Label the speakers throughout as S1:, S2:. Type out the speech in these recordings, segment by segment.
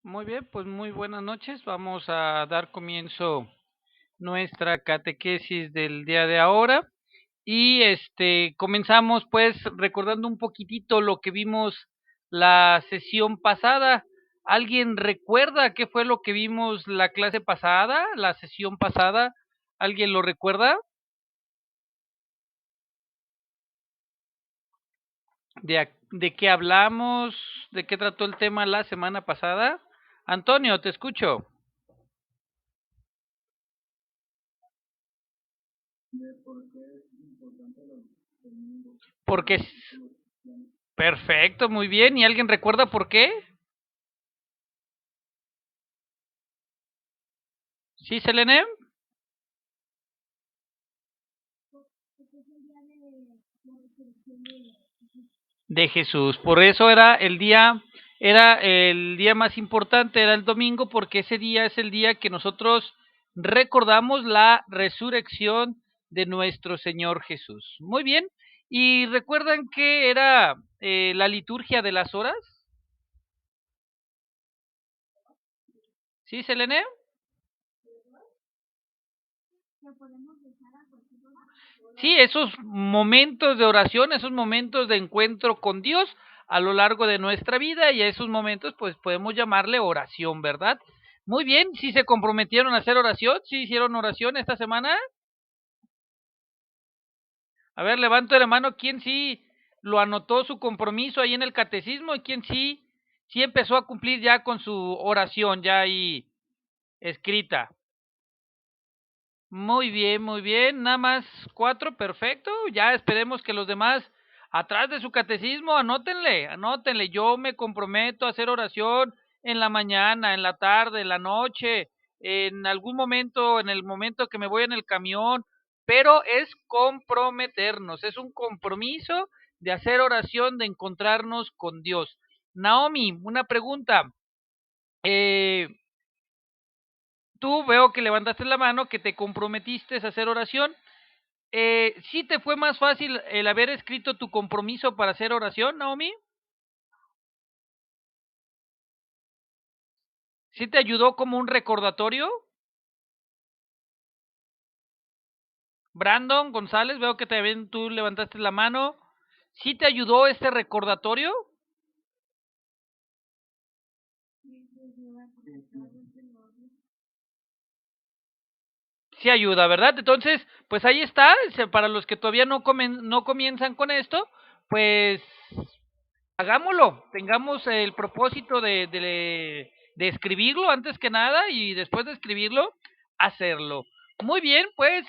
S1: Muy bien, pues muy buenas noches. Vamos a dar comienzo nuestra catequesis del día de ahora y comenzamos pues recordando un poquitito lo que vimos la sesión pasada. ¿Alguien recuerda qué fue lo que vimos la clase pasada, la sesión pasada? ¿Alguien lo recuerda? ¿De qué hablamos? ¿De qué trató el tema la semana pasada? Antonio, te escucho. Porque perfecto, muy bien. ¿Y alguien recuerda por qué? ¿Sí, Selene? De Jesús. Por eso era el día más importante, era el domingo, porque ese día es el día que nosotros recordamos la resurrección de nuestro Señor Jesús. Muy bien. ¿Y recuerdan que era la liturgia de las horas? ¿Sí, Selene? Sí, esos momentos de oración, esos momentos de encuentro con Dios a lo largo de nuestra vida y a esos momentos pues podemos llamarle oración, ¿verdad? Muy bien, ¿sí se comprometieron a hacer oración? ¿Sí hicieron oración esta semana? A ver, levanto la mano, ¿quién sí lo anotó su compromiso ahí en el catecismo y quién sí empezó a cumplir ya con su oración ya ahí escrita? Muy bien, nada más 4, perfecto. Ya esperemos que los demás, atrás de su catecismo, anótenle. Yo me comprometo a hacer oración en la mañana, en la tarde, en la noche, en algún momento, en el momento que me voy en el camión, pero es comprometernos, es un compromiso de hacer oración, de encontrarnos con Dios. Naomi, una pregunta. Eh, Tú veo que levantaste la mano, que te comprometiste a hacer oración. ¿Sí te fue más fácil el haber escrito tu compromiso para hacer oración, Naomi? ¿Sí te ayudó como un recordatorio? Brandon González, veo que también tú levantaste la mano. ¿Sí te ayudó este recordatorio? Sí ayuda, ¿verdad? Entonces, pues ahí está. Para los que todavía no comienzan con esto, pues hagámoslo, tengamos el propósito de escribirlo antes que nada y después de escribirlo, hacerlo. Muy bien, pues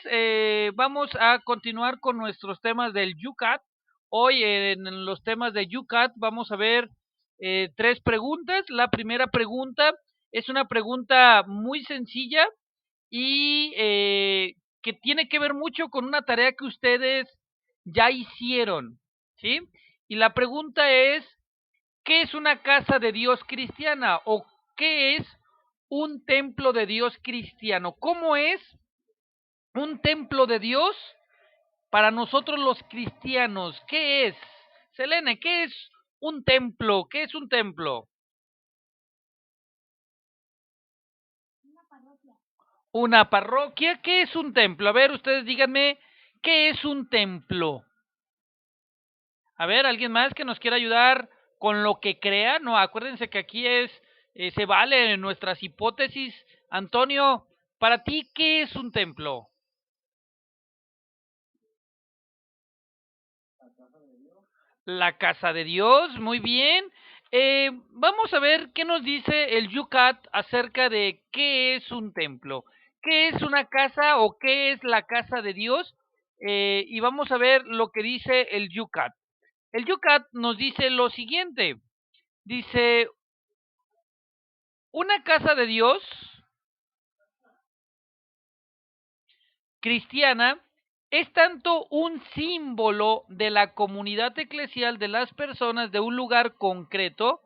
S1: vamos a continuar con nuestros temas del UCAT. Hoy en los temas de UCAT vamos a ver 3 preguntas. La primera pregunta es una pregunta muy sencilla y que tiene que ver mucho con una tarea que ustedes ya hicieron, ¿sí? Y la pregunta es, ¿qué es una casa de Dios cristiana? ¿O qué es un templo de Dios cristiano? ¿Cómo es un templo de Dios para nosotros los cristianos? ¿Qué es? Selene, ¿qué es un templo? ¿Qué es un templo? Una parroquia. ¿Qué es un templo? A ver, ustedes díganme, ¿qué es un templo? A ver, ¿alguien más que nos quiera ayudar con lo que crea? No, acuérdense que aquí se vale nuestras hipótesis. Antonio, para ti, ¿qué es un templo? La casa de Dios, muy bien. Vamos a ver qué nos dice el Yucat acerca de qué es un templo, qué es una casa o qué es la casa de Dios. Y vamos a ver lo que dice el Yucat. El Yucat nos dice lo siguiente. Dice, una casa de Dios cristiana es tanto un símbolo de la comunidad eclesial de las personas de un lugar concreto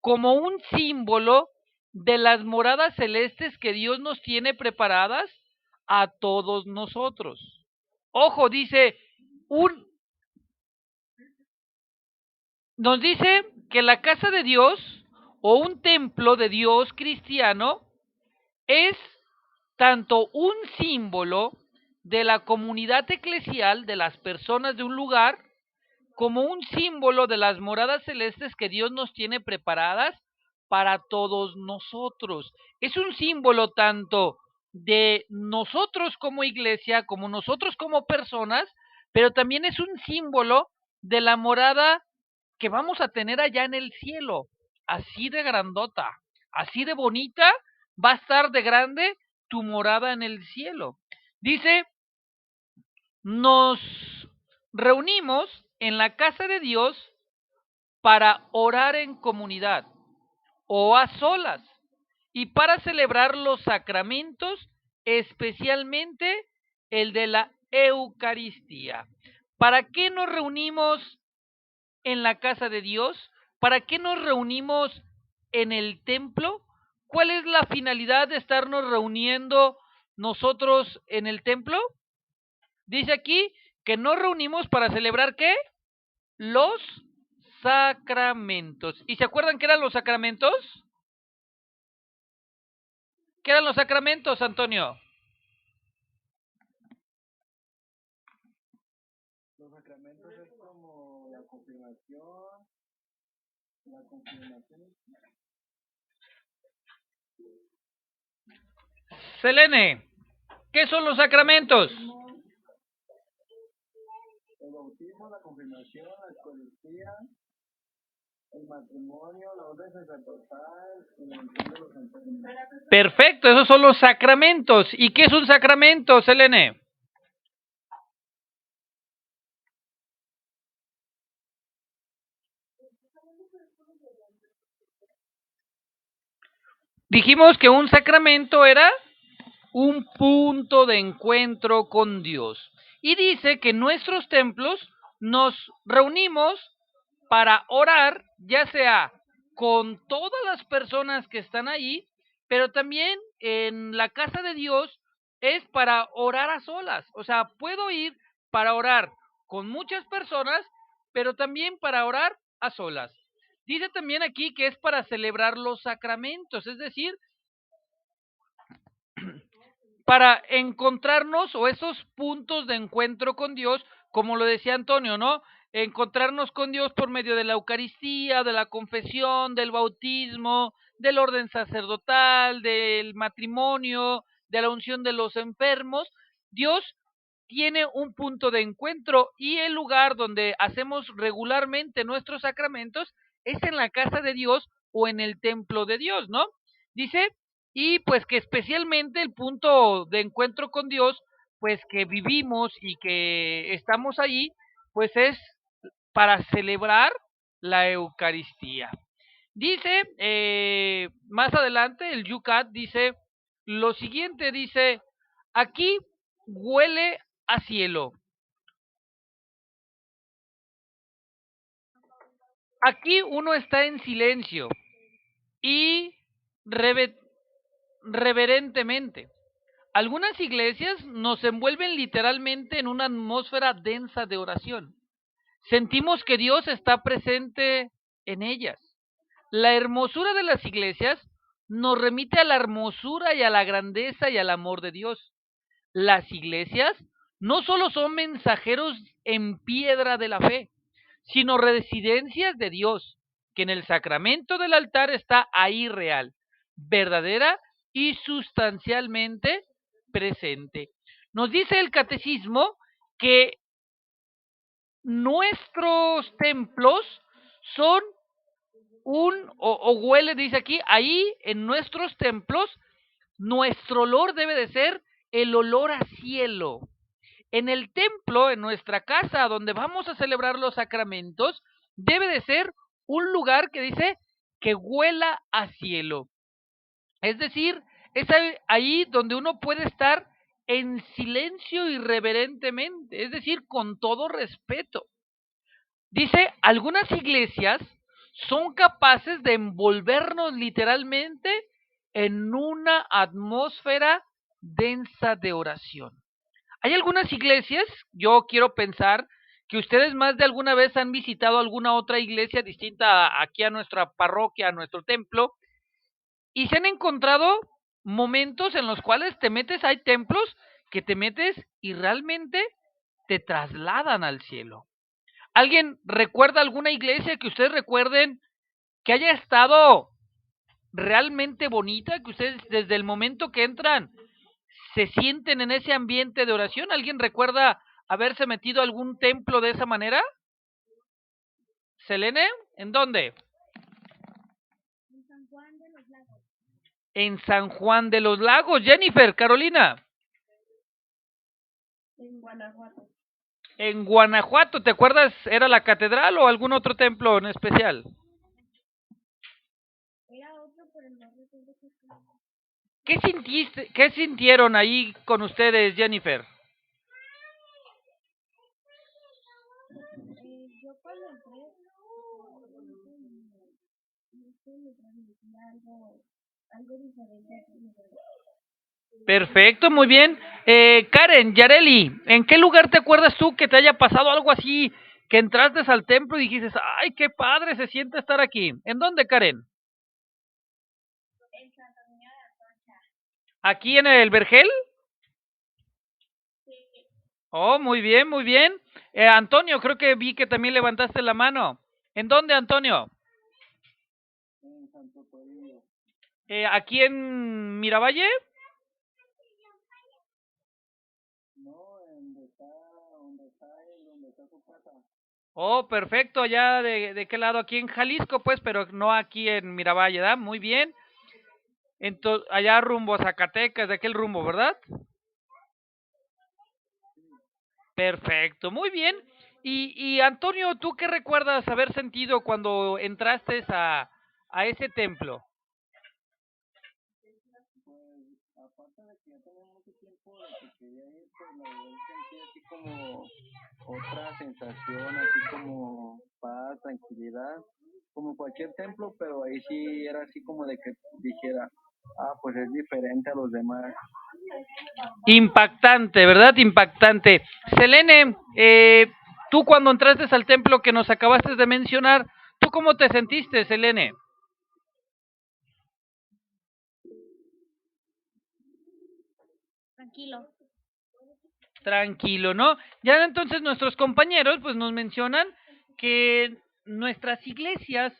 S1: como un símbolo de las moradas celestes que Dios nos tiene preparadas a todos nosotros. Ojo, dice, un, nos dice que la casa de Dios o un templo de Dios cristiano es tanto un símbolo de la comunidad eclesial de las personas de un lugar, como un símbolo de las moradas celestes que Dios nos tiene preparadas para todos nosotros. Es un símbolo tanto de nosotros como iglesia, como nosotros como personas, pero también es un símbolo de la morada que vamos a tener allá en el cielo, así de grandota, así de bonita, va a estar de grande tu morada en el cielo. Dice, nos reunimos en la casa de Dios para orar en comunidad o a solas y para celebrar los sacramentos, especialmente el de la Eucaristía. ¿Para qué nos reunimos en la casa de Dios? ¿Para qué nos reunimos en el templo? ¿Cuál es la finalidad de estarnos reuniendo nosotros en el templo? Dice aquí que nos reunimos para celebrar ¿qué? Los sacramentos. ¿Y se acuerdan qué eran los sacramentos? ¿Qué eran los sacramentos, Antonio?
S2: Los sacramentos es como la confirmación.
S1: Selene, ¿qué son los sacramentos?
S2: El bautismo, la confirmación, la Eucaristía, el matrimonio, la orden sacerdotal y la unción de los enfermos.
S1: Perfecto, esos son los sacramentos. ¿Y qué es un sacramento, Selene? Dijimos que un sacramento era un punto de encuentro con Dios. Y dice que en nuestros templos nos reunimos para orar, ya sea con todas las personas que están ahí, pero también en la casa de Dios es para orar a solas. O sea, puedo ir para orar con muchas personas, pero también para orar a solas. Dice también aquí que es para celebrar los sacramentos, es decir, para encontrarnos o esos puntos de encuentro con Dios, como lo decía Antonio, ¿no? Encontrarnos con Dios por medio de la Eucaristía, de la confesión, del bautismo, del orden sacerdotal, del matrimonio, de la unción de los enfermos. Dios tiene un punto de encuentro y el lugar donde hacemos regularmente nuestros sacramentos es en la casa de Dios o en el templo de Dios, ¿no? Dice, y pues que especialmente el punto de encuentro con Dios, pues que vivimos y que estamos ahí, pues es para celebrar la Eucaristía. Dice, más adelante, el Yucat dice lo siguiente, dice, aquí huele a cielo. Aquí uno está en silencio y reverentemente. Algunas iglesias nos envuelven literalmente en una atmósfera densa de oración. Sentimos que Dios está presente en ellas. La hermosura de las iglesias nos remite a la hermosura y a la grandeza y al amor de Dios. Las iglesias no solo son mensajeros en piedra de la fe, sino residencias de Dios, que en el sacramento del altar está ahí real, verdadera y sustancialmente presente. Nos dice el catecismo que nuestros templos son o huele, dice aquí, ahí en nuestros templos, nuestro olor debe de ser el olor a cielo. En el templo, en nuestra casa, donde vamos a celebrar los sacramentos, debe de ser un lugar que dice que huela a cielo. Es decir, es ahí donde uno puede estar en silencio irreverentemente, es decir, con todo respeto. Dice, algunas iglesias son capaces de envolvernos literalmente en una atmósfera densa de oración. Hay algunas iglesias, yo quiero pensar que ustedes más de alguna vez han visitado alguna otra iglesia distinta aquí a nuestra parroquia, a nuestro templo, y se han encontrado momentos en los cuales te metes, hay templos que te metes y realmente te trasladan al cielo. ¿Alguien recuerda alguna iglesia que ustedes recuerden que haya estado realmente bonita, que ustedes desde el momento que entran se sienten en ese ambiente de oración? ¿Alguien recuerda haberse metido a algún templo de esa manera? ¿Selene? ¿En dónde?
S3: En San Juan de los Lagos.
S1: En San Juan de los Lagos. Jennifer, Carolina.
S3: En Guanajuato.
S1: En Guanajuato, ¿te acuerdas? ¿Era la catedral o algún otro templo en especial?
S3: Era otro, pero no recuerdo qué fue.
S1: ¿Qué sintieron ahí con ustedes, Jennifer?
S3: Yo cuando entré, no sé, me transmitía algo diferente.
S1: Perfecto, muy bien. Karen, Yareli, ¿en qué lugar te acuerdas tú que te haya pasado algo así, que entraste al templo y dijiste, ay, qué padre se siente estar aquí? ¿En dónde, Karen?
S3: En Santa María de Atocha.
S1: ¿Aquí en el Vergel?
S3: Sí.
S1: Oh, muy bien, muy bien. Antonio, creo que vi que también levantaste la mano. ¿En dónde, Antonio?
S2: En Santo Toribio.
S1: ¿Aquí en Miravalle?
S2: No, donde está su casa.
S1: Oh, perfecto, allá de qué lado, aquí en Jalisco, pues, pero no aquí en Miravalle, ¿verdad? Muy bien. Entonces, allá rumbo a Zacatecas, de aquel rumbo, ¿verdad? Perfecto, muy bien. Y Antonio, ¿tú qué recuerdas haber sentido cuando entraste a ese templo?
S2: Pues, aparte de que ya tenía mucho tiempo de que quería ir, pues la verdad sentí así como otra sensación, así como paz, tranquilidad, como cualquier templo, pero ahí sí era así como de que dijera, ah, pues es diferente a los demás.
S1: Impactante, ¿verdad? Impactante. Selene, tú cuando entraste al templo que nos acabaste de mencionar, ¿tú cómo te sentiste, Selene?
S3: Tranquilo.
S1: Tranquilo, ¿no? Ya entonces nuestros compañeros pues nos mencionan que nuestras iglesias,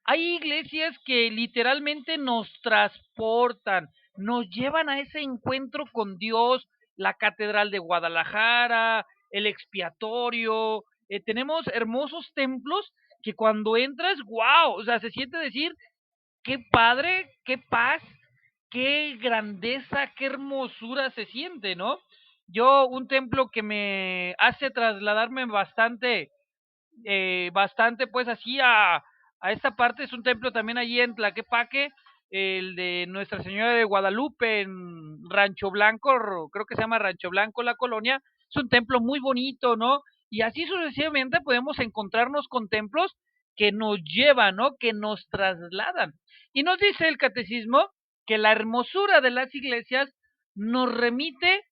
S1: hay iglesias que literalmente nos transportan, nos llevan a ese encuentro con Dios, la Catedral de Guadalajara, el expiatorio, tenemos hermosos templos que cuando entras, wow, o sea, se siente decir, qué padre, qué paz, qué grandeza, qué hermosura se siente, ¿no? Yo, un templo que me hace trasladarme bastante pues así a esta parte, es un templo también allí en Tlaquepaque, el de Nuestra Señora de Guadalupe en Rancho Blanco, creo que se llama Rancho Blanco la colonia, es un templo muy bonito, ¿no? Y así sucesivamente podemos encontrarnos con templos que nos llevan, ¿no? Que nos trasladan. Y nos dice el catecismo que la hermosura de las iglesias nos remite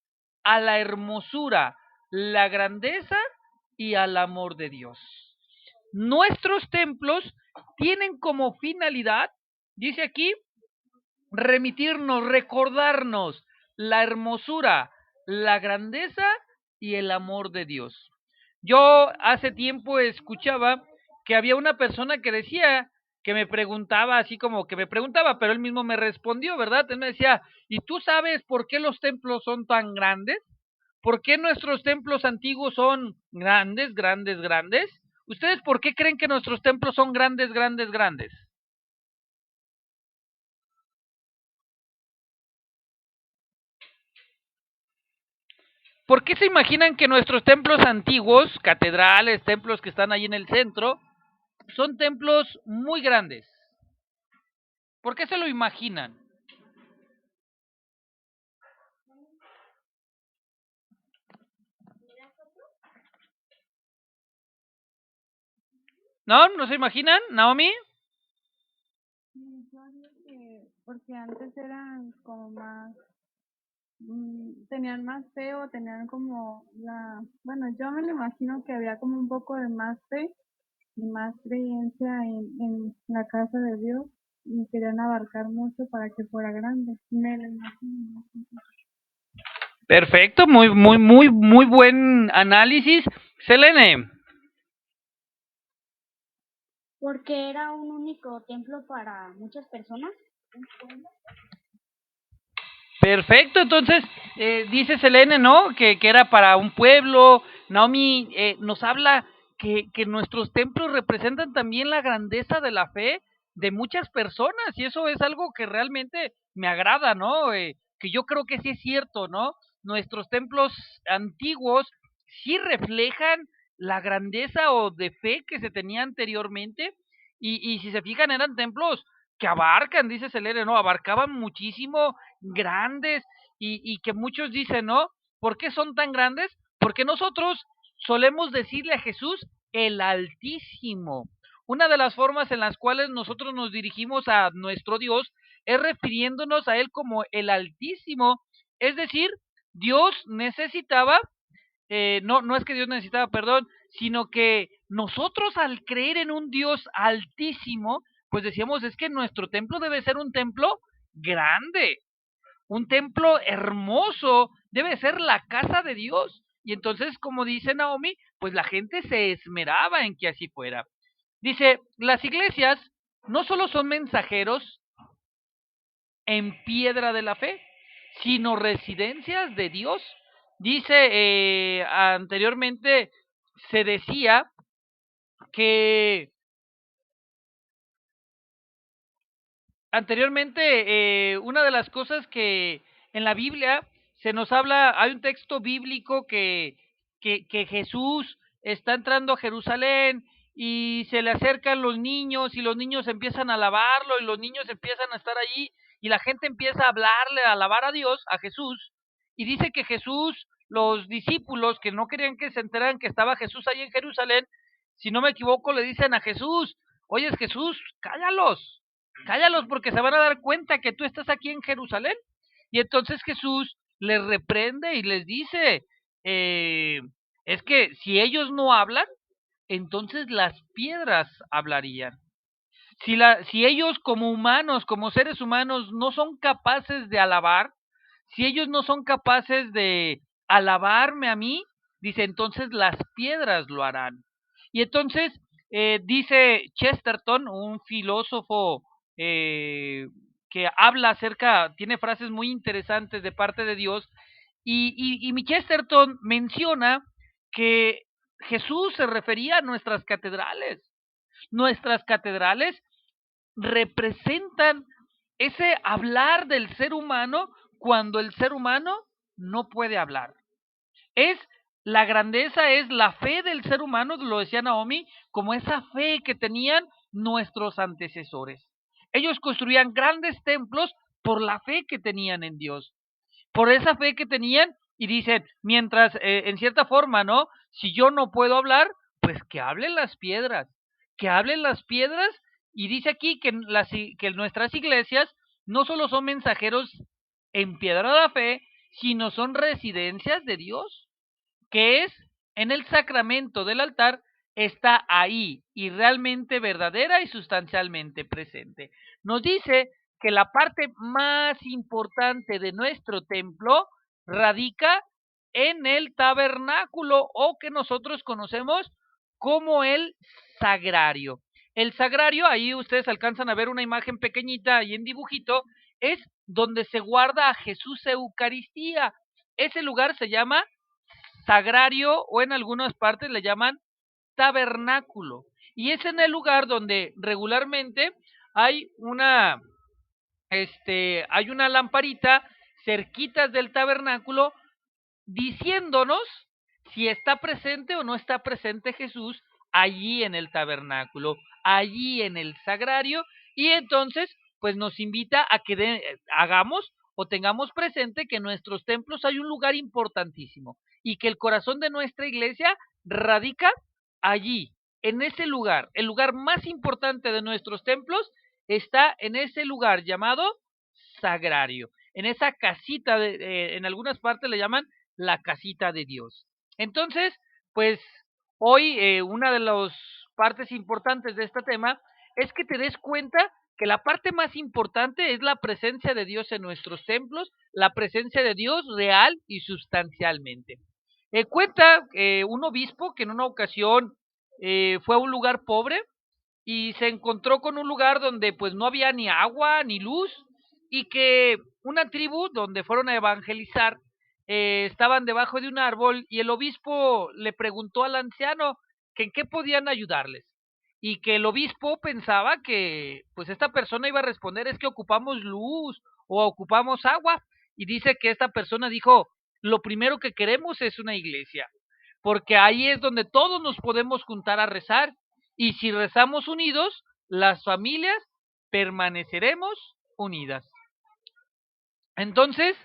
S1: a la hermosura, la grandeza y al amor de Dios. Nuestros templos tienen como finalidad, dice aquí, remitirnos, recordarnos la hermosura, la grandeza y el amor de Dios. Yo hace tiempo escuchaba que había una persona que decía, que me preguntaba, así como que me preguntaba, pero él mismo me respondió, ¿verdad? Él me decía, ¿y tú sabes por qué los templos son tan grandes? ¿Por qué nuestros templos antiguos son grandes, grandes, grandes? ¿Ustedes por qué creen que nuestros templos son grandes, grandes, grandes? ¿Por qué se imaginan que nuestros templos antiguos, catedrales, templos que están ahí en el centro, son templos muy grandes? ¿Por qué se lo imaginan? ¿No? ¿No se imaginan, Naomi?
S3: Yo digo que porque antes eran como más
S4: tenían más fe o tenían como bueno, yo me lo imagino que había como un poco de más fe y más creencia en la casa de Dios y querían abarcar mucho para que fuera grande. Me lo imagino.
S1: Perfecto, muy buen análisis. Selene.
S3: Porque era un único templo para muchas personas.
S1: Perfecto, entonces dice Selene, ¿no? Que era para un pueblo. Naomi nos habla que nuestros templos representan también la grandeza de la fe de muchas personas y eso es algo que realmente me agrada, ¿no? Que yo creo que sí es cierto, ¿no? Nuestros templos antiguos sí reflejan la grandeza o de fe que se tenía anteriormente y si se fijan eran templos que abarcan, dice Selene, ¿no? Abarcaban muchísimo, grandes y que muchos dicen, ¿no? ¿Por qué son tan grandes? Porque nosotros solemos decirle a Jesús el Altísimo. Una de las formas en las cuales nosotros nos dirigimos a nuestro Dios es refiriéndonos a Él como el Altísimo. Es decir, Dios necesitaba, no es que Dios necesitaba, perdón, sino que nosotros al creer en un Dios altísimo, pues decíamos, es que nuestro templo debe ser un templo grande, un templo hermoso, debe ser la casa de Dios. Y entonces, como dice Naomi, pues la gente se esmeraba en que así fuera. Dice, las iglesias no solo son mensajeros en piedra de la fe, sino residencias de Dios. Dice, anteriormente se decía que una de las cosas que en la Biblia se nos habla, hay un texto bíblico que Jesús está entrando a Jerusalén y se le acercan los niños y los niños empiezan a alabarlo y los niños empiezan a estar allí y la gente empieza a hablarle, a alabar a Dios, a Jesús, y dice que Jesús, los discípulos que no querían que se enteraran que estaba Jesús ahí en Jerusalén, si no me equivoco, le dicen a Jesús, oye Jesús, cállalos porque se van a dar cuenta que tú estás aquí en Jerusalén. Y entonces Jesús les reprende y les dice, eh, es que si ellos no hablan, entonces las piedras hablarían. Si ellos como humanos, como seres humanos, no son capaces de alabar, si ellos no son capaces de alabarme a mí, dice, entonces las piedras lo harán. Y entonces dice Chesterton, un filósofo que habla acerca, tiene frases muy interesantes de parte de Dios, y mi Chesterton menciona que Jesús se refería a nuestras catedrales. Nuestras catedrales representan ese hablar del ser humano cuando el ser humano no puede hablar. Es la grandeza, es la fe del ser humano, lo decía Naomi, como esa fe que tenían nuestros antecesores. Ellos construían grandes templos por la fe que tenían en Dios, por esa fe que tenían y dicen, mientras en cierta forma, ¿no? Si yo no puedo hablar, pues que hablen las piedras y dice aquí que nuestras iglesias no solo son mensajeros en piedra de la fe, sino son residencias de Dios, que es en el sacramento del altar, está ahí y realmente verdadera y sustancialmente presente. Nos dice que la parte más importante de nuestro templo radica en el tabernáculo o que nosotros conocemos como el sagrario. El sagrario, ahí ustedes alcanzan a ver una imagen pequeñita y en dibujito, es donde se guarda a Jesús Eucaristía. Ese lugar se llama sagrario o en algunas partes le llaman tabernáculo. Y es en el lugar donde regularmente hay hay una lamparita cerquitas del tabernáculo diciéndonos si está presente o no está presente Jesús allí en el tabernáculo, allí en el sagrario, y entonces pues nos invita a que hagamos o tengamos presente que en nuestros templos hay un lugar importantísimo y que el corazón de nuestra iglesia radica allí, en ese lugar. El lugar más importante de nuestros templos está en ese lugar llamado sagrario. en esa casita, en algunas partes le llaman la casita de Dios. Entonces, pues hoy una de las partes importantes de este tema es que te des cuenta que la parte más importante es la presencia de Dios en nuestros templos, la presencia de Dios real y sustancialmente. Cuenta un obispo que en una ocasión fue a un lugar pobre y se encontró con un lugar donde pues no había ni agua ni luz y que una tribu donde fueron a evangelizar estaban debajo de un árbol y el obispo le preguntó al anciano que en qué podían ayudarles y que el obispo pensaba que pues esta persona iba a responder es que ocupamos luz o ocupamos agua y dice que esta persona dijo lo primero que queremos es una iglesia porque ahí es donde todos nos podemos juntar a rezar y si rezamos unidos, las familias permaneceremos unidas. Entonces,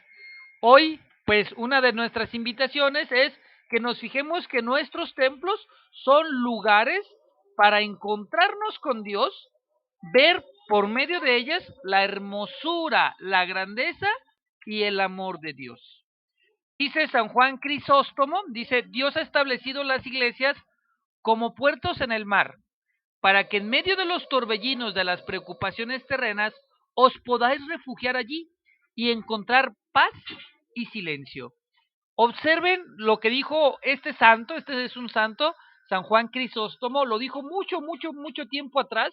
S1: hoy, pues una de nuestras invitaciones es que nos fijemos que nuestros templos son lugares para encontrarnos con Dios, ver por medio de ellas la hermosura, la grandeza y el amor de Dios. Dice San Juan Crisóstomo, dice, Dios ha establecido las iglesias como puertos en el mar, para que en medio de los torbellinos de las preocupaciones terrenas os podáis refugiar allí y encontrar paz y silencio. Observen lo que dijo este santo, este es un santo, San Juan Crisóstomo, lo dijo mucho tiempo atrás,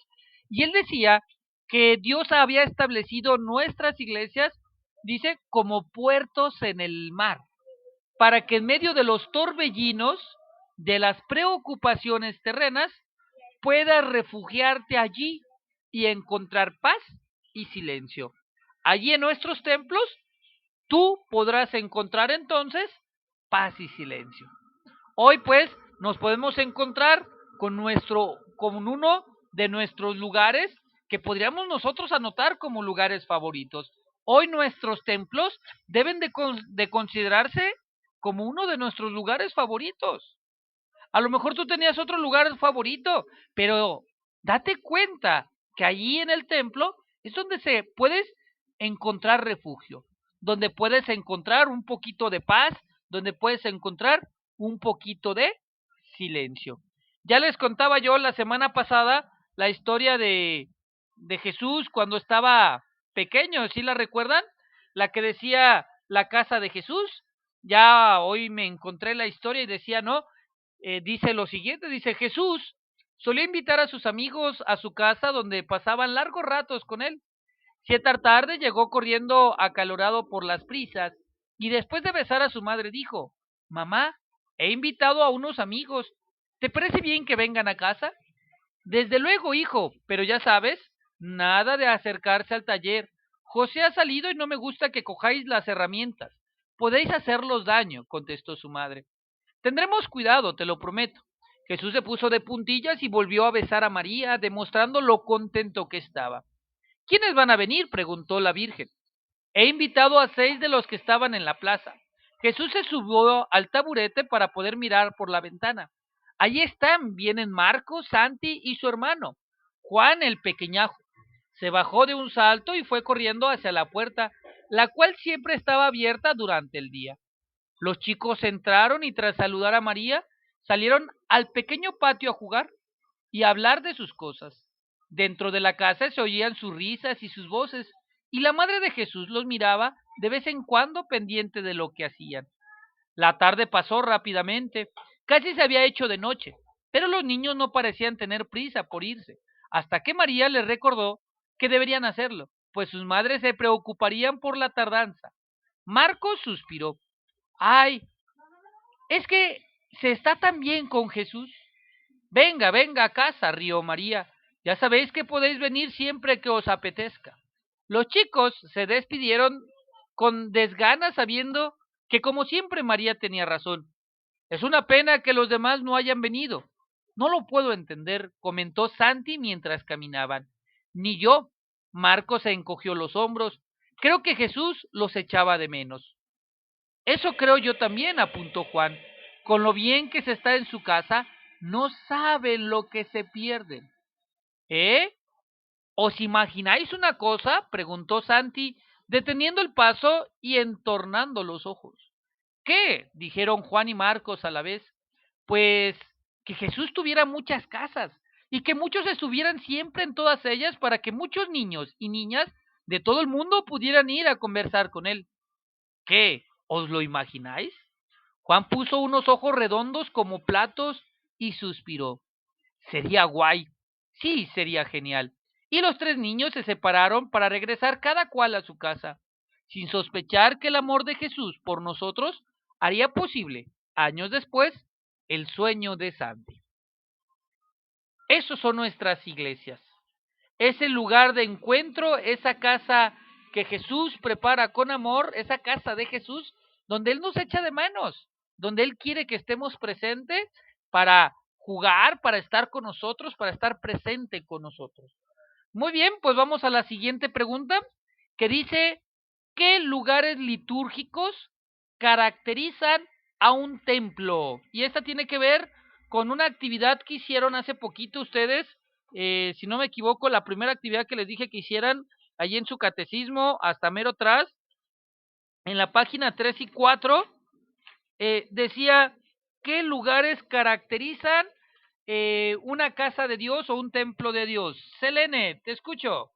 S1: y él decía que Dios había establecido nuestras iglesias, dice, como puertos en el mar, para que en medio de los torbellinos de las preocupaciones terrenas puedas refugiarte allí y encontrar paz y silencio. Allí en nuestros templos, tú podrás encontrar entonces paz y silencio. Hoy pues nos podemos encontrar con uno de nuestros lugares que podríamos nosotros anotar como lugares favoritos. Hoy nuestros templos deben de considerarse como uno de nuestros lugares favoritos. A lo mejor tú tenías otro lugar favorito, pero date cuenta que allí en el templo es donde se puedes encontrar refugio, donde puedes encontrar un poquito de paz, donde puedes encontrar un poquito de silencio. Ya les contaba yo la semana pasada la historia de Jesús cuando estaba pequeño, ¿sí la recuerdan? La que decía la casa de Jesús. Ya hoy me encontré la historia y decía, no, dice lo siguiente, dice Jesús solía invitar a sus amigos a su casa donde pasaban largos ratos con él. Cierta tarde llegó corriendo acalorado por las prisas y después de besar a su madre dijo, mamá, he invitado a unos amigos, ¿te parece bien que vengan a casa? Desde luego, hijo, pero ya sabes, nada de acercarse al taller. José ha salido y no me gusta que cojáis las herramientas. Podéis hacerlos daño, contestó su madre. Tendremos cuidado, te lo prometo. Jesús se puso de puntillas y volvió a besar a María, demostrando lo contento que estaba. ¿Quiénes van a venir? Preguntó la Virgen. He invitado a 6 de los que estaban en la plaza. Jesús se subió al taburete para poder mirar por la ventana. Allí están, vienen Marcos, Santi y su hermano, Juan el pequeñajo. Se bajó de un salto y fue corriendo hacia la puerta, la cual siempre estaba abierta durante el día. Los chicos entraron y tras saludar a María, salieron al pequeño patio a jugar y a hablar de sus cosas. Dentro de la casa se oían sus risas y sus voces, y la madre de Jesús los miraba de vez en cuando pendiente de lo que hacían. La tarde pasó rápidamente, casi se había hecho de noche, pero los niños no parecían tener prisa por irse, hasta que María les recordó que deberían hacerlo, pues sus madres se preocuparían por la tardanza. Marcos suspiró. Ay, es que se está tan bien con Jesús. Venga, venga a casa, rió María. Ya sabéis que podéis venir siempre que os apetezca. Los chicos se despidieron con desgana sabiendo que como siempre María tenía razón. Es una pena que los demás no hayan venido. No lo puedo entender, comentó Santi mientras caminaban. Ni yo. Marco se encogió los hombros. Creo que Jesús los echaba de menos. Eso creo yo también, apuntó Juan. Con lo bien que se está en su casa, no saben lo que se pierden. ¿Eh? ¿Os imagináis una cosa? Preguntó Santi, deteniendo el paso y entornando los ojos. ¿Qué? Dijeron Juan y Marcos a la vez. Pues que Jesús tuviera muchas casas y que muchos estuvieran siempre en todas ellas para que muchos niños y niñas de todo el mundo pudieran ir a conversar con él. ¿Qué? ¿Os lo imagináis? Juan puso unos ojos redondos como platos y suspiró. Sería guay. Sí, sería genial. Y los tres niños se separaron para regresar cada cual a su casa, sin sospechar que el amor de Jesús por nosotros haría posible, años después, el sueño de Santi. Esos son nuestras iglesias. Es el lugar de encuentro, esa casa que Jesús prepara con amor, esa casa de Jesús, donde Él nos echa de manos, donde Él quiere que estemos presentes para jugar, para estar con nosotros, para estar presente con nosotros. Muy bien, pues vamos a la siguiente pregunta, que dice, ¿qué lugares litúrgicos caracterizan a un templo? Y esta tiene que ver con una actividad que hicieron hace poquito ustedes, si no me equivoco, la primera actividad que les dije que hicieran allí en su catecismo, hasta mero atrás, en la página 3 y 4, decía, ¿qué lugares caracterizan una casa de Dios o un templo de Dios? Selene, te escucho.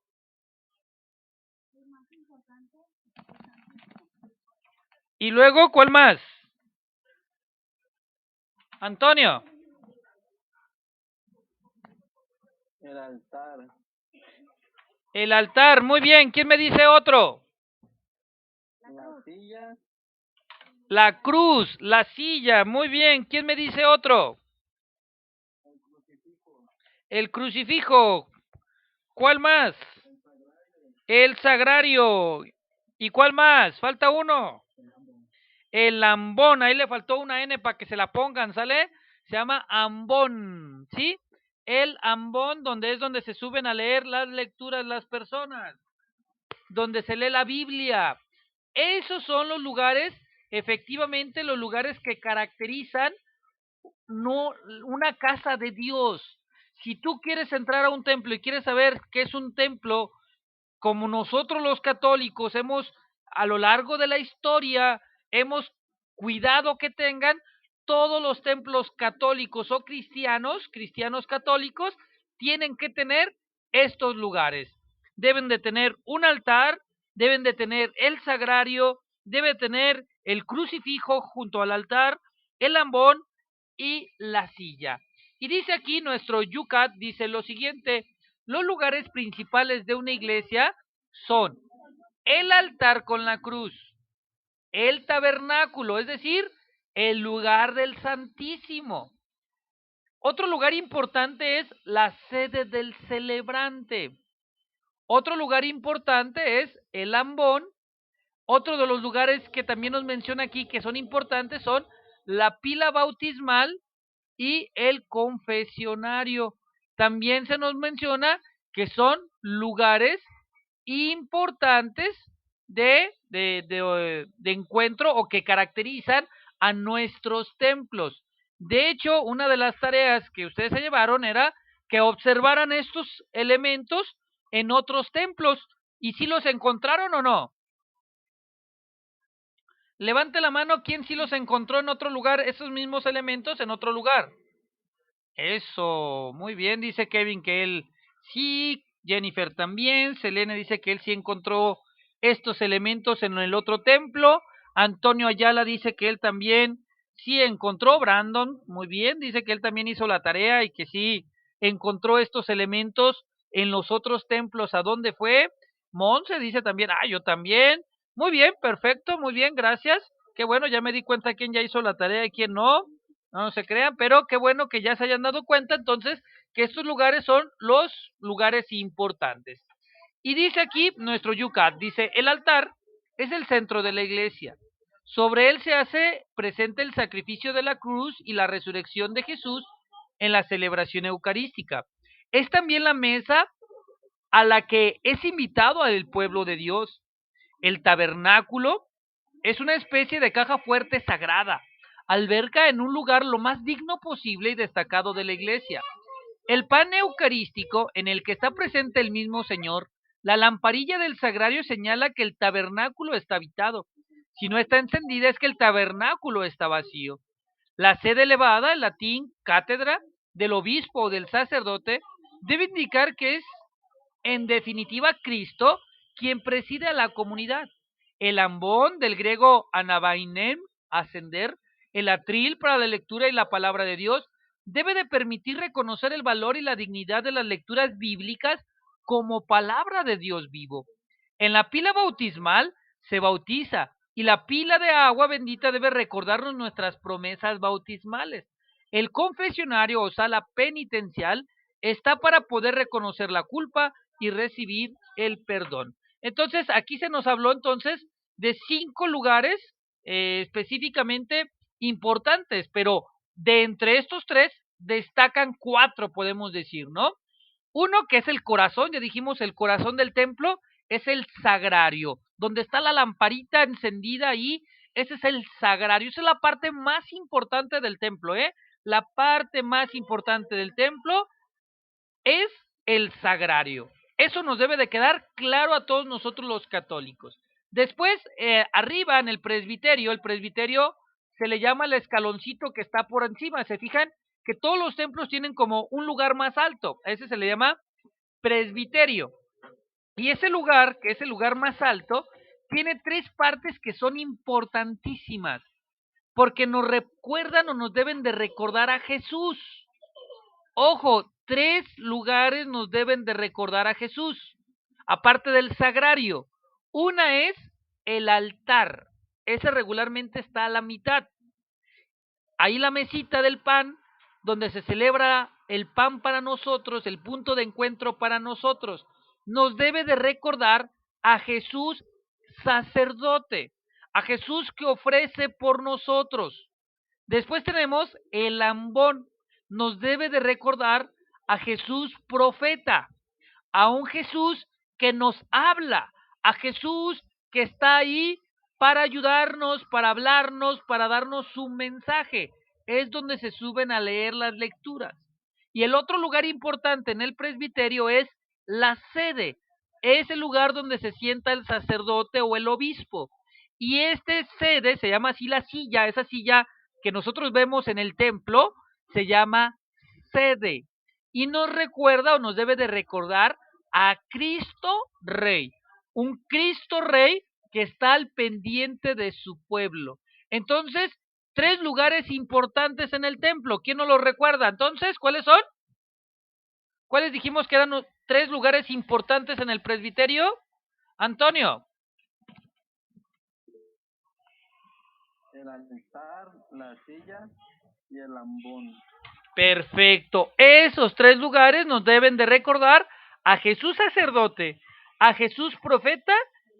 S1: Y luego, ¿cuál más? Antonio.
S2: El altar.
S1: El altar, muy bien. ¿Quién me dice otro?
S2: La silla.
S1: La cruz, la silla, muy bien. ¿Quién me dice otro?
S2: El crucifijo.
S1: El crucifijo. ¿Cuál más? El sagrario. ¿Y cuál más? Falta uno. El ambón. Ahí le faltó una N para que se la pongan, ¿sale? Se llama ambón, ¿sí? El ambón, donde es donde se suben a leer las lecturas las personas, donde se lee la Biblia. Esos son los lugares, efectivamente, los lugares que caracterizan no una casa de Dios. Si tú quieres entrar a un templo y quieres saber qué es un templo, como nosotros los católicos hemos, a lo largo de la historia, hemos cuidado que tengan todos los templos católicos o cristianos, cristianos católicos, tienen que tener estos lugares. Deben de tener un altar, deben de tener el sagrario, debe tener el crucifijo junto al altar, el ambón y la silla. Y dice aquí nuestro Yucat, dice lo siguiente, los lugares principales de una iglesia son el altar con la cruz, el tabernáculo, es decir, el lugar del Santísimo. Otro lugar importante es la sede del celebrante. Otro lugar importante es el ambón. Otro de los lugares que también nos menciona aquí que son importantes son la pila bautismal y el confesionario. También se nos menciona que son lugares importantes de encuentro o que caracterizan a nuestros templos. De hecho, una de las tareas que ustedes se llevaron era que observaran estos elementos en otros templos. ¿Y si los encontraron o no? Levante la mano quien sí los encontró en otro lugar, esos mismos elementos en otro lugar. Eso, muy bien, dice Kevin que él sí, Jennifer también, Selene dice que él sí encontró estos elementos en el otro templo, Antonio Ayala dice que él también sí encontró, Brandon, muy bien, dice que él también hizo la tarea y que sí encontró estos elementos en los otros templos. ¿A dónde fue? Monse dice también, yo también, muy bien, perfecto, muy bien, gracias, qué bueno, ya me di cuenta quién ya hizo la tarea y quién no. No se crean, pero qué bueno que ya se hayan dado cuenta entonces que estos lugares son los lugares importantes. Y dice aquí nuestro Yucat, dice, el altar es el centro de la iglesia. Sobre él se hace presente el sacrificio de la cruz y la resurrección de Jesús en la celebración eucarística. Es también la mesa a la que es invitado al pueblo de Dios. El tabernáculo es una especie de caja fuerte sagrada, alberca en un lugar lo más digno posible y destacado de la iglesia. El pan eucarístico, en el que está presente el mismo Señor, La lamparilla del sagrario señala que el tabernáculo está habitado. Si no está encendida es que el tabernáculo está vacío. La sede elevada, en latín cátedra, del obispo o del sacerdote, debe indicar que es, en definitiva, Cristo quien preside a la comunidad. El ambón, del griego anabainem, ascender, el atril para la lectura y la palabra de Dios, debe de permitir reconocer el valor y la dignidad de las lecturas bíblicas como palabra de Dios vivo. En la pila bautismal se bautiza y la pila de agua bendita debe recordarnos nuestras promesas bautismales. El confesionario o sala penitencial está para poder reconocer la culpa y recibir el perdón. Entonces, aquí se nos habló entonces de 5 lugares específicamente importantes, pero de entre estos 3 destacan 4, podemos decir, ¿no? Uno que es el corazón, ya dijimos, el corazón del templo es el sagrario, donde está la lamparita encendida ahí, ese es el sagrario, esa es la parte más importante del templo, ¿eh? La parte más importante del templo es el sagrario. Eso nos debe de quedar claro a todos nosotros los católicos. Después, arriba en el presbiterio se le llama el escaloncito que está por encima. ¿Se fijan? Que todos los templos tienen como un lugar más alto. A ese se le llama presbiterio. Y ese lugar, que es el lugar más alto, tiene 3 partes que son importantísimas, porque nos recuerdan o nos deben de recordar a Jesús. Ojo, 3 lugares nos deben de recordar a Jesús, aparte del sagrario. Una es el altar, ese regularmente está a la mitad. Ahí la mesita del pan, donde se celebra el pan para nosotros, el punto de encuentro para nosotros, nos debe de recordar a Jesús sacerdote, a Jesús que ofrece por nosotros. Después tenemos el ambón, nos debe de recordar a Jesús profeta, a un Jesús que nos habla, a Jesús que está ahí para ayudarnos, para hablarnos, para darnos su mensaje. Es donde se suben a leer las lecturas. Y el otro lugar importante en el presbiterio es la sede. Es el lugar donde se sienta el sacerdote o el obispo. Y este sede se llama así la silla, esa silla que nosotros vemos en el templo, se llama sede. Y nos recuerda o nos debe de recordar a Cristo Rey. Un Cristo Rey que está al pendiente de su pueblo. Entonces, 3 lugares importantes en el templo. ¿Quién nos los recuerda? Entonces, ¿cuáles son? ¿Cuáles dijimos que eran los 3 lugares importantes en el presbiterio? Antonio.
S2: El altar, la silla y el ambón.
S1: Perfecto. Esos 3 lugares nos deben de recordar a Jesús sacerdote, a Jesús profeta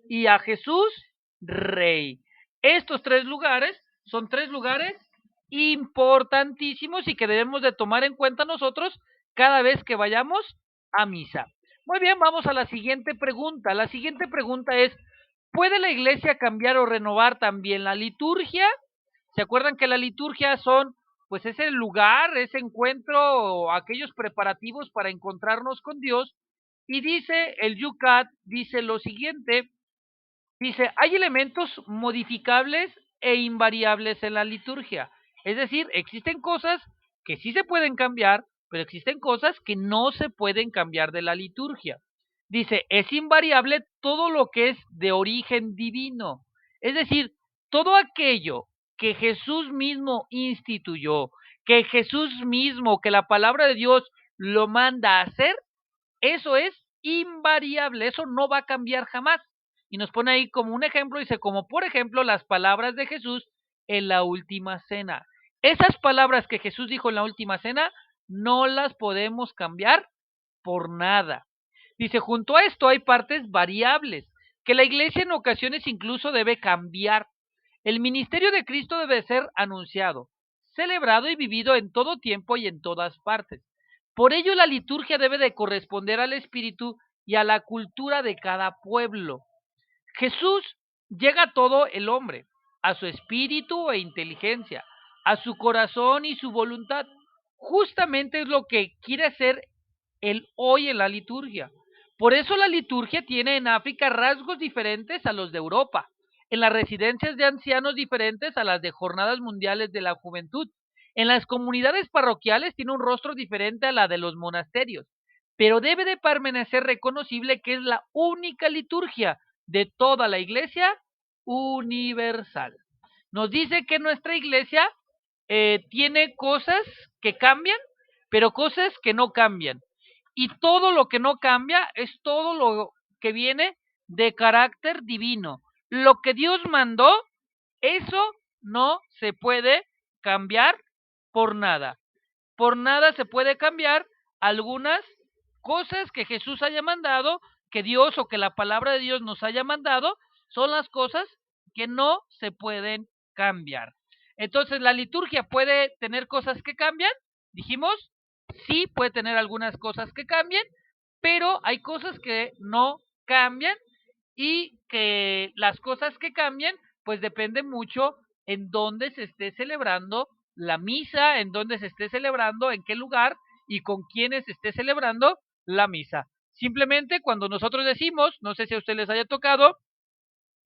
S1: y a Jesús rey. Estos 3 lugares son 3 lugares importantísimos y que debemos de tomar en cuenta nosotros cada vez que vayamos a misa. Muy bien, vamos a la siguiente pregunta. La siguiente pregunta es, ¿puede la iglesia cambiar o renovar también la liturgia? ¿Se acuerdan que la liturgia son, pues, ese lugar, ese encuentro, aquellos preparativos para encontrarnos con Dios? Y dice el Yucat, dice lo siguiente, dice, hay elementos modificables e invariables en la liturgia. Es decir, existen cosas que sí se pueden cambiar, pero existen cosas que no se pueden cambiar de la liturgia. Dice, es invariable todo lo que es de origen divino. Es decir, todo aquello que Jesús mismo instituyó, que Jesús mismo, que la palabra de Dios lo manda a hacer, eso es invariable, eso no va a cambiar jamás. Y nos pone ahí como un ejemplo, dice, como por ejemplo las palabras de Jesús en la última cena. Esas palabras que Jesús dijo en la última cena, no las podemos cambiar por nada. Dice, junto a esto hay partes variables, que la iglesia en ocasiones incluso debe cambiar. El ministerio de Cristo debe ser anunciado, celebrado y vivido en todo tiempo y en todas partes. Por ello la liturgia debe de corresponder al espíritu y a la cultura de cada pueblo. Jesús llega a todo el hombre, a su espíritu e inteligencia, a su corazón y su voluntad. Justamente es lo que quiere hacer el hoy en la liturgia. Por eso la liturgia tiene en África rasgos diferentes a los de Europa, en las residencias de ancianos diferentes a las de jornadas mundiales de la juventud. En las comunidades parroquiales tiene un rostro diferente a la de los monasterios, pero debe de permanecer reconocible que es la única liturgia de toda la iglesia universal. Nos dice que nuestra iglesia tiene cosas que cambian, pero cosas que no cambian. Y todo lo que no cambia es todo lo que viene de carácter divino. Lo que Dios mandó, eso no se puede cambiar por nada. Por nada se puede cambiar algunas cosas que Jesús haya mandado, que Dios o que la palabra de Dios nos haya mandado, son las cosas que no se pueden cambiar. Entonces, ¿la liturgia puede tener cosas que cambian? Dijimos, sí puede tener algunas cosas que cambien, pero hay cosas que no cambian y que las cosas que cambian, pues depende mucho en dónde se esté celebrando la misa, en dónde se esté celebrando, en qué lugar y con quiénes se esté celebrando la misa. Simplemente cuando nosotros decimos, no sé si a ustedes les haya tocado,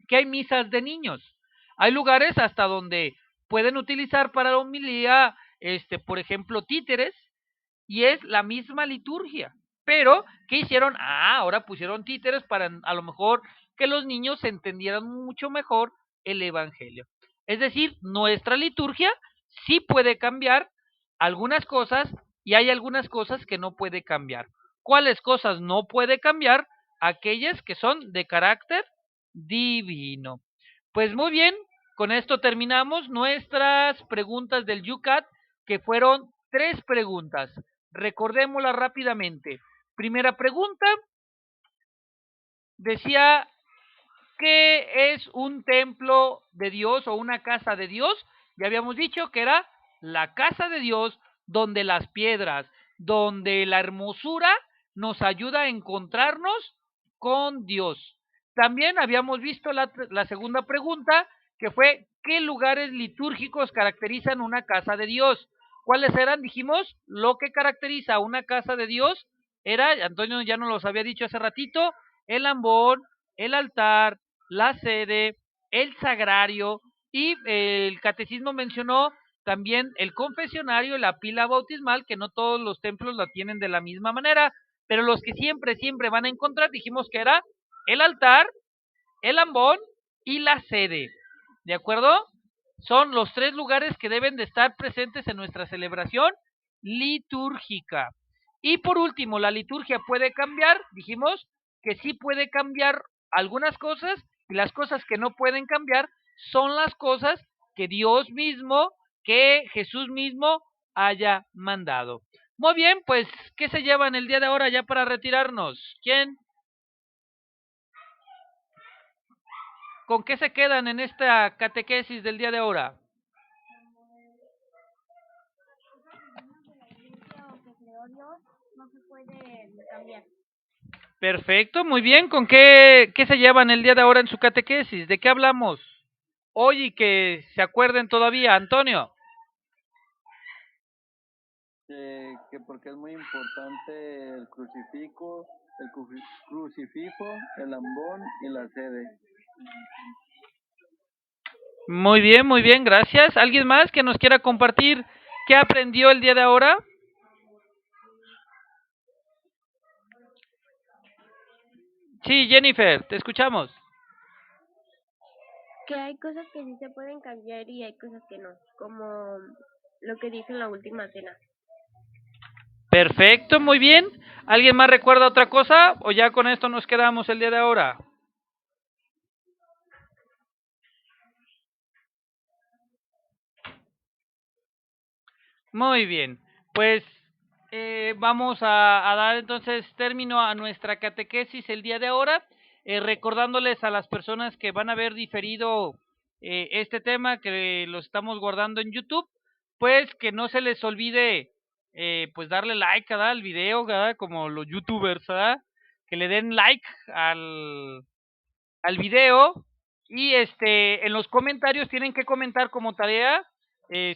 S1: que hay misas de niños. Hay lugares hasta donde pueden utilizar para la homilía, por ejemplo, títeres, y es la misma liturgia. Pero, ¿qué hicieron? Ahora pusieron títeres para a lo mejor que los niños entendieran mucho mejor el Evangelio. Es decir, nuestra liturgia sí puede cambiar algunas cosas y hay algunas cosas que no puede cambiar. ¿Cuáles cosas no puede cambiar? Aquellas que son de carácter divino. Pues muy bien, con esto terminamos nuestras preguntas del UCAT, que fueron 3 preguntas. Recordémosla rápidamente. Primera pregunta, decía, ¿qué es un templo de Dios o una casa de Dios? Ya habíamos dicho que era la casa de Dios donde las piedras, donde la hermosura nos ayuda a encontrarnos con Dios. También habíamos visto la segunda pregunta, que fue, ¿qué lugares litúrgicos caracterizan una casa de Dios? ¿Cuáles eran? Dijimos, lo que caracteriza una casa de Dios era, Antonio ya nos los había dicho hace ratito, el ambón, el altar, la sede, el sagrario y el catecismo mencionó también el confesionario y la pila bautismal, que no todos los templos la tienen de la misma manera, pero los que siempre van a encontrar, dijimos que era el altar, el ambón y la sede. ¿De acuerdo? Son los 3 lugares que deben de estar presentes en nuestra celebración litúrgica. Y por último, la liturgia puede cambiar, dijimos que sí puede cambiar algunas cosas y las cosas que no pueden cambiar son las cosas que Dios mismo, que Jesús mismo haya mandado. Muy bien, pues, ¿qué se llevan el día de ahora ya para retirarnos? ¿Quién? ¿Con qué se quedan en esta catequesis del día de ahora?
S3: No se puede cambiar.
S1: Perfecto, muy bien. ¿Con qué se llevan el día de ahora en su catequesis? ¿De qué hablamos hoy y que se acuerden todavía, Antonio?
S2: Que porque es muy importante el crucifijo, el ambón y la sede.
S1: Muy bien, gracias. ¿Alguien más que nos quiera compartir qué aprendió el día de ahora? Sí, Jennifer, te escuchamos.
S3: Que hay cosas que sí se pueden cambiar y hay cosas que no, como lo que dice en la última cena.
S1: Perfecto, muy bien. ¿Alguien más recuerda otra cosa o ya con esto nos quedamos el día de ahora? Muy bien, pues vamos a dar entonces término a nuestra catequesis el día de ahora, recordándoles a las personas que van a ver diferido este tema, que lo estamos guardando en YouTube, pues que no se les olvide pues darle like al video, ¿verdad? Como los youtubers, ¿verdad? Que le den like al video y en los comentarios tienen que comentar como tarea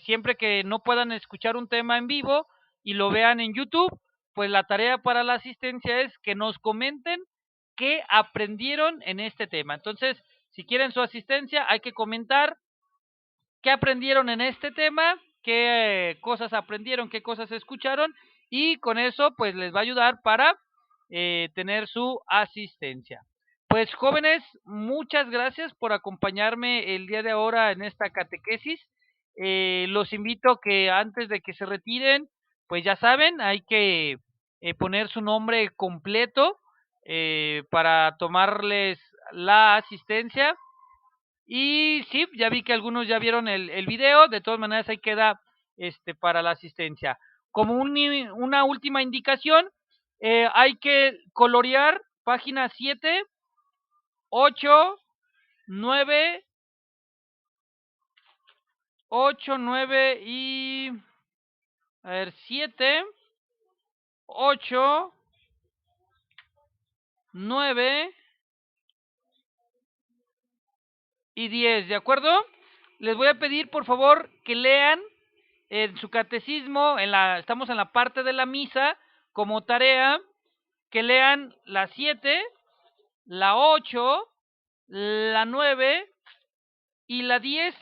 S1: siempre que no puedan escuchar un tema en vivo y lo vean en YouTube, pues la tarea para la asistencia es que nos comenten qué aprendieron en este tema. Entonces, si quieren su asistencia, hay que comentar qué aprendieron en este tema, qué cosas aprendieron, qué cosas escucharon, y con eso pues les va a ayudar para tener su asistencia. Pues jóvenes, muchas gracias por acompañarme el día de ahora en esta catequesis. Los invito que antes de que se retiren, pues ya saben, hay que poner su nombre completo para tomarles la asistencia. Y sí, ya vi que algunos ya vieron el video, de todas maneras ahí queda para la asistencia. Como una última indicación, hay que colorear páginas 7, 8, 9, 8, 9 y... A ver, 7, 8, 9 y 10, ¿de acuerdo? Les voy a pedir, por favor, que lean en su catecismo, estamos en la parte de la misa, como tarea, que lean la 7, la 8, la 9 y la 10.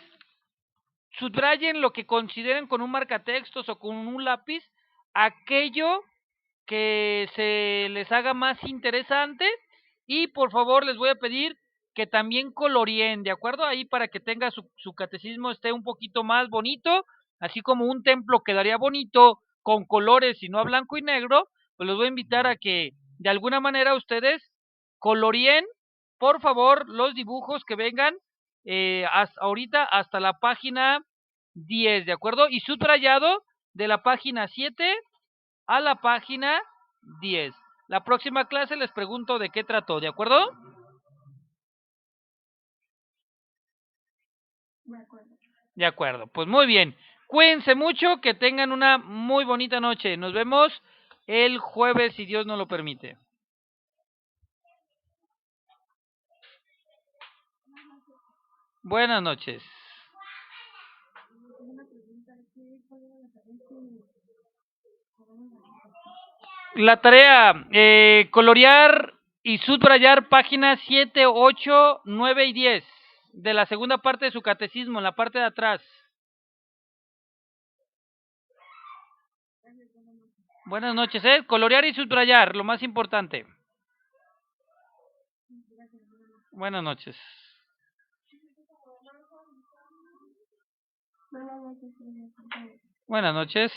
S1: Subrayen lo que consideren con un marcatextos o con un lápiz, aquello que se les haga más interesante, y por favor les voy a pedir que también coloreen, ¿de acuerdo? Ahí para que tenga su catecismo esté un poquito más bonito, así como un templo quedaría bonito con colores y no a blanco y negro, pues los voy a invitar a que de alguna manera ustedes coloreen, por favor, los dibujos que vengan ahorita hasta la página 10, ¿de acuerdo? Y subrayado de la página 7 a la página 10. La próxima clase les pregunto de qué trató, ¿de acuerdo? De acuerdo, pues muy bien. Cuídense mucho, que tengan una muy bonita noche. Nos vemos el jueves, si Dios nos lo permite. Buenas noches. La tarea, colorear y subrayar páginas 7, 8, 9 y 10 de la segunda parte de su catecismo, en la parte de atrás. Buenas noches, colorear y subrayar, lo más importante. Buenas noches. Buenas noches.